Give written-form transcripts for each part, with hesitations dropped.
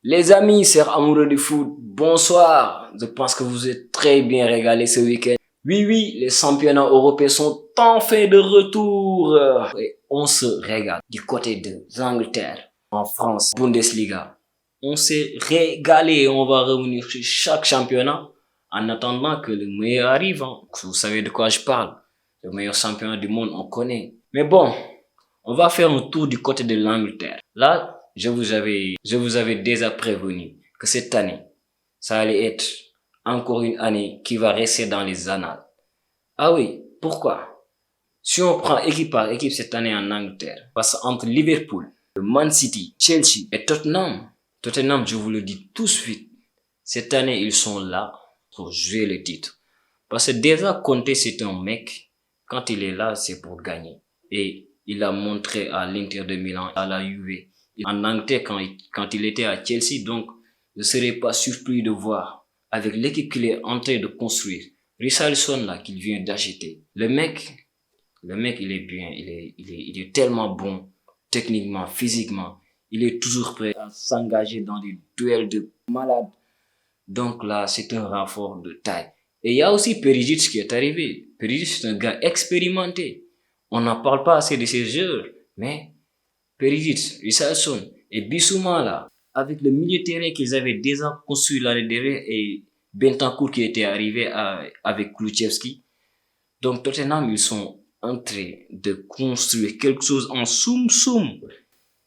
Les amis, chers amoureux du foot, bonsoir. Je pense que vous êtes très bien régalés ce week-end. Oui, oui, les championnats européens sont enfin de retour. Et on se régale du côté de l'Angleterre, en France, Bundesliga. On s'est régalé et on va revenir sur chaque championnat en attendant que le meilleur arrive. Vous savez de quoi je parle. Le meilleur championnat du monde, on connaît. Mais bon, on va faire un tour du côté de l'Angleterre. Là, je vous avais déjà prévenu que cette année, ça allait être encore une année qui va rester dans les annales. Ah oui, pourquoi? Si on prend équipe par équipe cette année en Angleterre, parce qu'entre Liverpool, Man City, Chelsea et Tottenham, je vous le dis tout de suite, cette année, ils sont là pour jouer le titre. Parce que déjà, Conte, c'est un mec, quand il est là, c'est pour gagner. Et il a montré à l'Inter de Milan, à la Juve, en Angleterre quand il était à Chelsea. Donc, je ne serais pas surpris de voir, avec l'équipe qu'il est en train de construire, Richarlison là, qu'il vient d'acheter. Le mec, il est bien, il est tellement bon, techniquement, physiquement. Il est toujours prêt à s'engager dans des duels de malades. Donc là, c'est un renfort de taille. Et il y a aussi Perisic qui est arrivé. Perisic, c'est un gars expérimenté. On n'en parle pas assez de ces joueurs. Mais Perisic, Richarlison et Bissouma là, avec le milieu de terrain qu'ils avaient déjà construit l'année dernière et Bentancur qui était arrivé avec Kulusevski. Donc Tottenham, ils sont en train de construire quelque chose en soum-soum.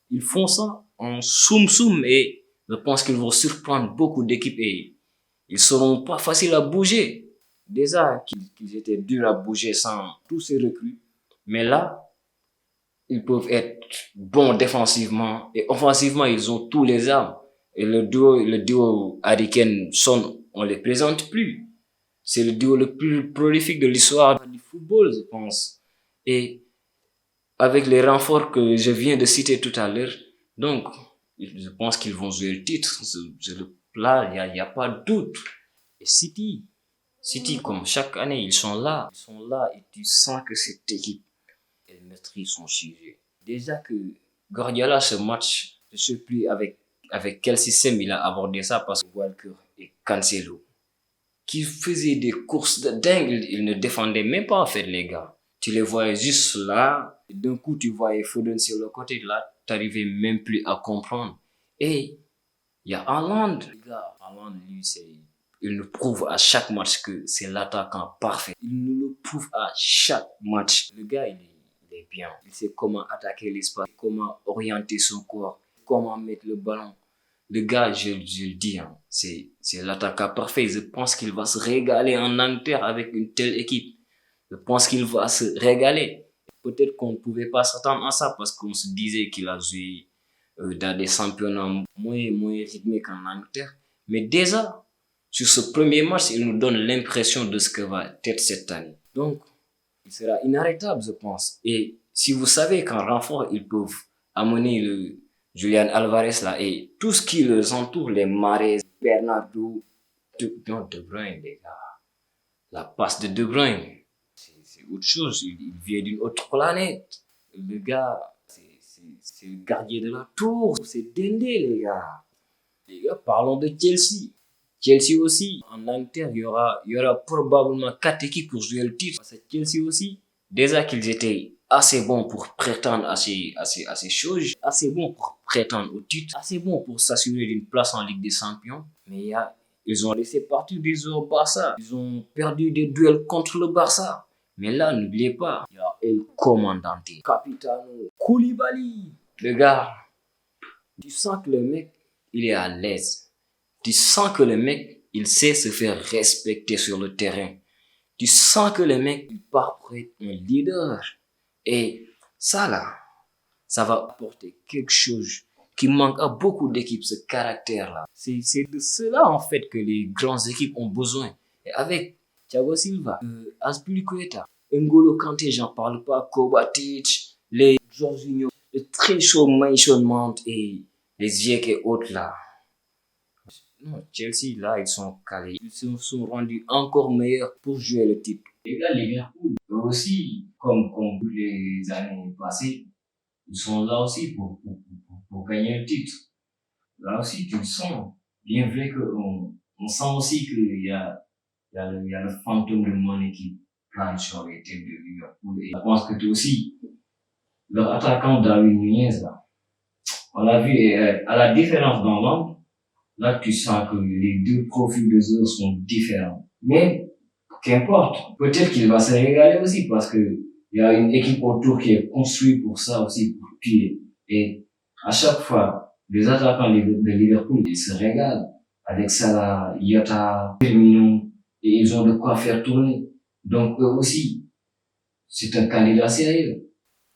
Ils font ça en soum-soum et je pense qu'ils vont surprendre beaucoup d'équipes et ils seront pas faciles à bouger. Déjà qu'ils étaient durs à bouger sans tous ces recrues. Mais là, ils peuvent être bons défensivement et offensivement, ils ont tous les armes. Et le duo Harry Kane-Son, on les présente plus. C'est le duo le plus prolifique de l'histoire du football, je pense. Et avec les renforts que je viens de citer tout à l'heure, donc, je pense qu'ils vont jouer le titre. Là, il y a pas de doute. Et City, comme chaque année, ils sont là. Ils sont là et tu sens que cette équipe, elle maîtrise son sujet. Déjà que Guardiola, ce match, je ne sais plus avec quel système il a abordé ça parce que Walker et Cancelo, qui faisaient des courses de dingue, ils ne défendaient même pas en fait les gars. Tu les voyais juste là, et d'un coup tu voyais Foden sur le côté, là, tu n'arrivais même plus à comprendre. Et il y a Haaland, les gars. Haaland, lui, il nous prouve à chaque match que c'est l'attaquant parfait. Il nous le prouve à chaque match. Le gars, il est bien. Il sait comment attaquer l'espace, comment orienter son corps, comment mettre le ballon. Le gars, je le dis, hein, c'est l'attaquant parfait. Je pense qu'il va se régaler en Angleterre avec une telle équipe. Je pense qu'il va se régaler. Peut-être qu'on ne pouvait pas s'attendre à ça parce qu'on se disait qu'il a joué dans des championnats moins rythmés qu'en Angleterre. Mais déjà, sur ce premier match, il nous donne l'impression de ce que va être cette année. Donc, il sera inarrêtable, je pense. Et si vous savez qu'en renfort, ils peuvent amener le Julian Alvarez là et tout ce qui les entoure, les Mahrez, Bernardo, De Bruyne, les gars. La passe de De Bruyne, c'est autre chose. Il vient d'une autre planète. Le gars, c'est le gardien de la tour. C'est Dendé, les gars. Les gars, parlons de Chelsea. Chelsea aussi, en Angleterre, il y aura probablement 4 équipes pour jouer le titre. Parce que Chelsea aussi, déjà qu'ils étaient assez bons pour prétendre à ces choses, assez bons pour prétendre au titre, assez bons pour s'assurer d'une place en Ligue des Champions. Mais ils ont laissé partir des joueurs au Barça. Ils ont perdu des duels contre le Barça. Mais là, n'oubliez pas, il y a El Comandante, Capitano, Koulibaly. Le gars, tu sens que le mec, il est à l'aise. Tu sens que le mec, il sait se faire respecter sur le terrain. Tu sens que le mec, il part pour être un leader. Et ça là, ça va apporter quelque chose qui manque à beaucoup d'équipes, ce caractère-là. C'est de cela en fait que les grandes équipes ont besoin. Et avec Thiago Silva, Azpilicueta, N'Golo Kanté, j'en parle pas, Kovacic, les Jorginho, le très chaud Mason Mount et les Ziyech et autres là. Non, Chelsea, là, ils sont calés. Ils se sont rendus encore meilleurs pour jouer le titre. Les gars, Liverpool, eux aussi, comme les années passées, ils sont là aussi pour gagner le titre. Là aussi, tu le sens. Bien vrai on sent aussi il y a le fantôme de Mané qui plane sur les têtes de Liverpool. Et je pense que toi aussi, leur attaquant Darwin Nunez, là, on l'a vu, à la différence dans l'angle, là, tu sens que les deux profils de jeu sont différents. Mais, qu'importe, peut-être qu'il va se régaler aussi parce que il y a une équipe autour qui est construite pour ça aussi, pour piller. Et à chaque fois, les attaquants de Liverpool, ils se régalent avec Salah, Yota, Firmino, et ils ont de quoi faire tourner. Donc, eux aussi, c'est un candidat sérieux.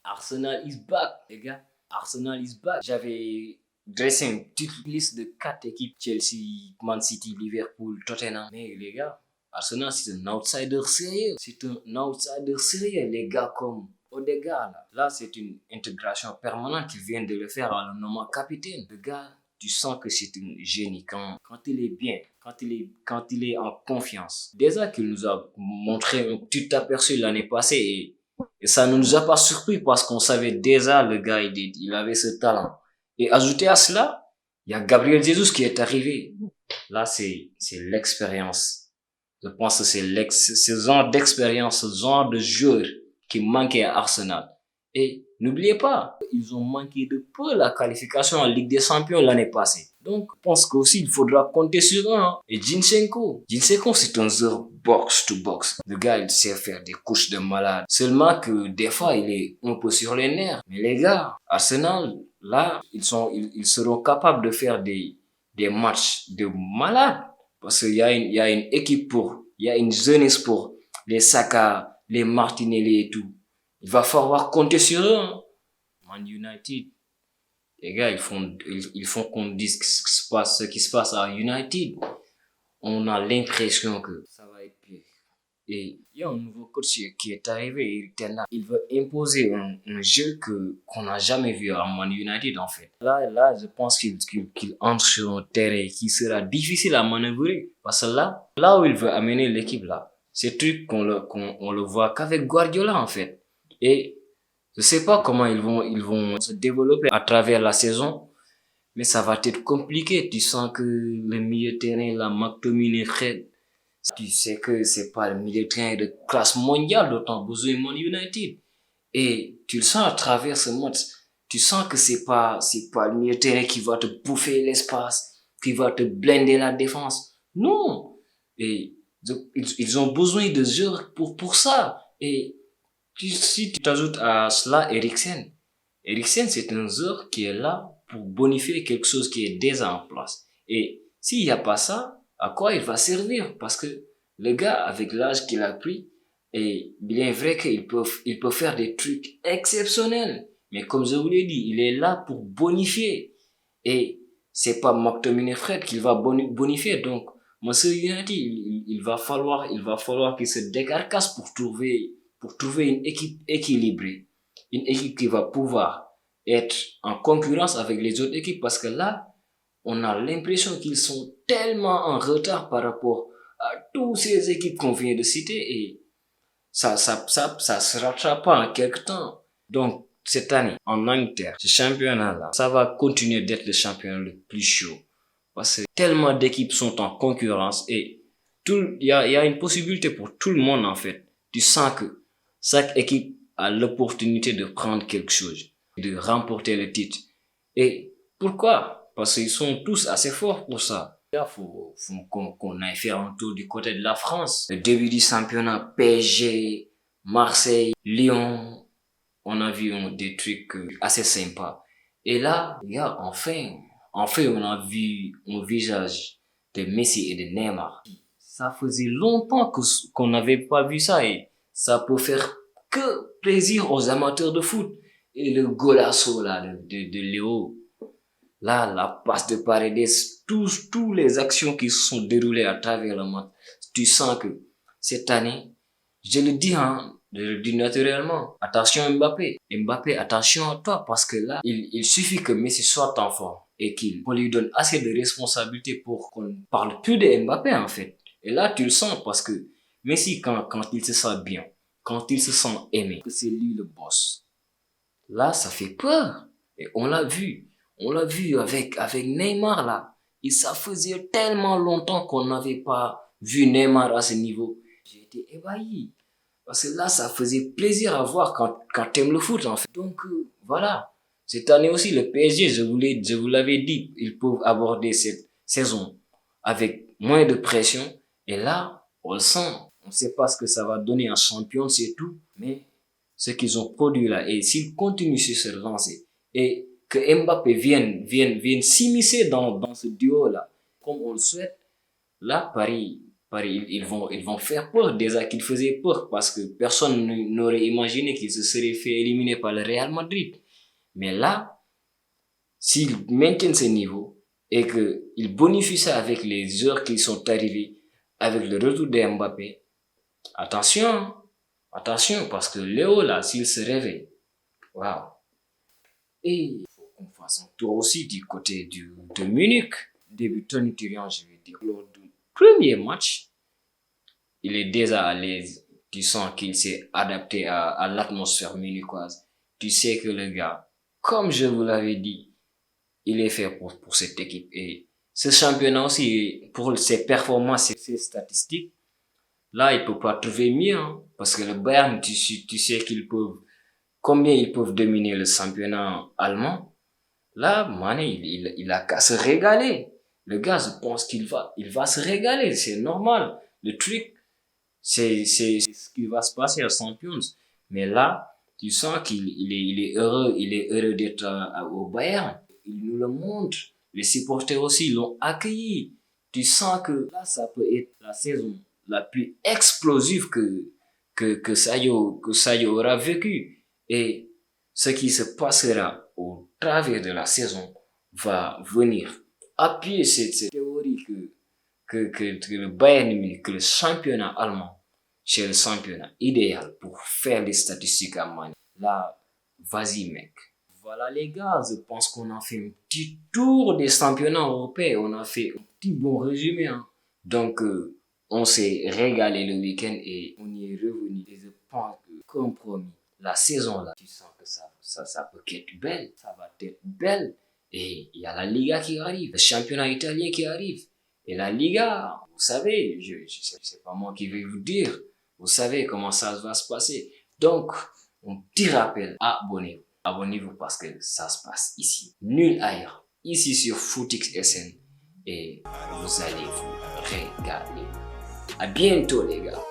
Arsenal is back, les gars. Arsenal is back. J'avais dressé une petite liste de 4 équipes: Chelsea, Man City, Liverpool, Tottenham. Mais les gars, Arsenal, c'est un outsider sérieux. C'est un outsider sérieux. Les gars comme Odegaard, là, c'est une intégration permanente qui vient de le faire en le nommant capitaine. Le gars, tu sens que c'est un génie quand il est bien, quand il est en confiance. Déjà qu'il nous a montré un petit aperçu l'année passée et ça ne nous a pas surpris parce qu'on savait déjà le gars, il avait ce talent. Et ajouté à cela, il y a Gabriel Jesus qui est arrivé. Là, c'est l'expérience. Je pense que ce genre d'expérience, ce genre de joueur qui manquait à Arsenal. Et n'oubliez pas, ils ont manqué de peu la qualification en Ligue des Champions l'année passée. Donc, je pense qu'aussi, il faudra compter sur un. Et Zinchenko, c'est un joueur box to box. Le gars, il sait faire des couches de malade. Seulement que des fois, il est un peu sur les nerfs. Mais les gars, Arsenal, là, ils seront capables de faire des matchs de malade. Parce il y a une équipe il y a une jeunesse pour les Saka, les Martinelli et tout. Il va falloir compter sur eux, hein. Man United, les gars, ils font qu'on dise ce qui se passe à United. On a l'impression que ça va être pire. Et il y a un nouveau coach qui est arrivé, Eric Ten Hag. Il veut imposer un jeu qu'on n'a jamais vu à Man United, en fait. Là, je pense qu'il entre sur un terrain qui sera difficile à manœuvrer. Parce que là où il veut amener l'équipe, là, c'est truc on le voit qu'avec Guardiola, en fait. Et je sais pas comment ils vont se développer à travers la saison, mais ça va être compliqué. Tu sens que le milieu de terrain, la McTominay, Fred, tu sais que c'est pas le milieu de terrain de classe mondiale, d'autant besoin Man United. Et tu le sens à travers ce match. Tu sens que c'est pas le milieu de terrain qui va te bouffer l'espace, qui va te blinder la défense. Non. Et ils ont besoin de joueurs pour ça. Et si tu t'ajoutes à cela Eriksen, c'est un joueur qui est là pour bonifier quelque chose qui est déjà en place. Et s'il n'y a pas ça, à quoi il va servir? Parce que le gars, avec l'âge qu'il a pris, est bien vrai il peut faire des trucs exceptionnels. Mais comme je vous l'ai dit, il est là pour bonifier. Et c'est pas McTominay Fred qu'il va bonifier. Donc, Monsieur United, il va falloir qu'il se décarcasse pour trouver une équipe équilibrée. Une équipe qui va pouvoir être en concurrence avec les autres équipes parce que là, on a l'impression qu'ils sont tellement en retard par rapport à toutes ces équipes qu'on vient de citer et ça se rattrape pas en quelque temps. Donc, cette année, en Angleterre, ce championnat-là, ça va continuer d'être le championnat le plus chaud. Parce que tellement d'équipes sont en concurrence et il y a une possibilité pour tout le monde, en fait. Tu sens que chaque équipe a l'opportunité de prendre quelque chose, de remporter le titre. Et pourquoi? Parce qu'ils sont tous assez forts pour ça. Il faut qu'on aille faire un tour du côté de la France. Le début du championnat, PSG, Marseille, Lyon, on a vu des trucs assez sympas. Et là, regarde, enfin, on a vu un visage de Messi et de Neymar. Ça faisait longtemps qu'on n'avait pas vu ça et ça peut faire que plaisir aux amateurs de foot. Et le golasso là de Léo, là, la passe de Paredes, tous les actions qui se sont déroulées à travers le match, tu sens que cette année, je le dis naturellement, attention Mbappé. Mbappé, attention à toi parce que là, il suffit que Messi soit en forme et qu'on lui donne assez de responsabilités pour qu'on ne parle plus de Mbappé en fait. Et là, tu le sens parce que Messi, quand il se sent bien, quand il se sent aimé, que c'est lui le boss. Là, ça fait peur. Et on l'a vu. On l'a vu avec Neymar là. Et ça faisait tellement longtemps qu'on n'avait pas vu Neymar à ce niveau. J'ai été ébahi. Parce que là, ça faisait plaisir à voir quand t'aimes le foot, en fait. Donc, voilà. Cette année aussi, le PSG, je vous l'avais dit, ils peuvent aborder cette saison avec moins de pression. Et là, on le sent. On ne sait pas ce que ça va donner en champion, c'est tout. Mais ce qu'ils ont produit là, et s'ils continuent sur cette lancée, et que Mbappé vienne s'immiscer dans ce duo-là, comme on le souhaite, là, Paris, ils vont faire peur, déjà qu'ils faisaient peur, parce que personne n'aurait imaginé qu'ils se seraient fait éliminer par le Real Madrid. Mais là, s'ils maintiennent ce niveau, et qu'ils bonifient ça avec les heures qui sont arrivées, avec le retour de Mbappé, attention, attention, parce que Léo, là, s'il se réveille, waouh. Et il faut qu'on fasse un tour aussi du côté de Munich. Début tonitruant, je vais dire. Lors du premier match, il est déjà à l'aise. Tu sens qu'il s'est adapté à l'atmosphère munichoise. Tu sais que le gars, comme je vous l'avais dit, il est fait pour cette équipe. Et ce championnat aussi, pour ses performances et ses statistiques, là, il peut pas trouver mieux. Hein, parce que le Bayern, tu sais combien ils peuvent dominer le championnat allemand. Là, Mané, il a qu'à se régaler. Le gars, je pense il va se régaler. C'est normal. Le truc, c'est ce qui va se passer à Champions. Mais là, tu sens il est heureux d'être au Bayern. Il nous le montre. Les supporters aussi l'ont accueilli. Tu sens que là, ça peut être la saison la plus explosive que Sayo aura vécu. Et ce qui se passera au travers de la saison va venir appuyer cette théorie que le Bayern Munich, que le championnat allemand, c'est le championnat idéal pour faire les statistiques à Mané. Là, vas-y mec. Voilà les gars, je pense qu'on a fait un petit tour des championnats européens. On a fait un petit bon résumé. Hein. Donc, on s'est régalé le week-end et on y est revenu. Et je pense que, comme promis, la saison là, tu sens que ça peut être belle. Ça va être belle. Et il y a la Liga qui arrive, le championnat italien qui arrive. Et la Liga, vous savez, c'est pas moi qui vais vous dire. Vous savez comment ça va se passer. Donc, un petit rappel, abonnez-vous. Abonnez-vous parce que ça se passe ici. Nul ailleurs. Ici sur Footix SN. Et vous allez vous régaler. À bientôt les gars.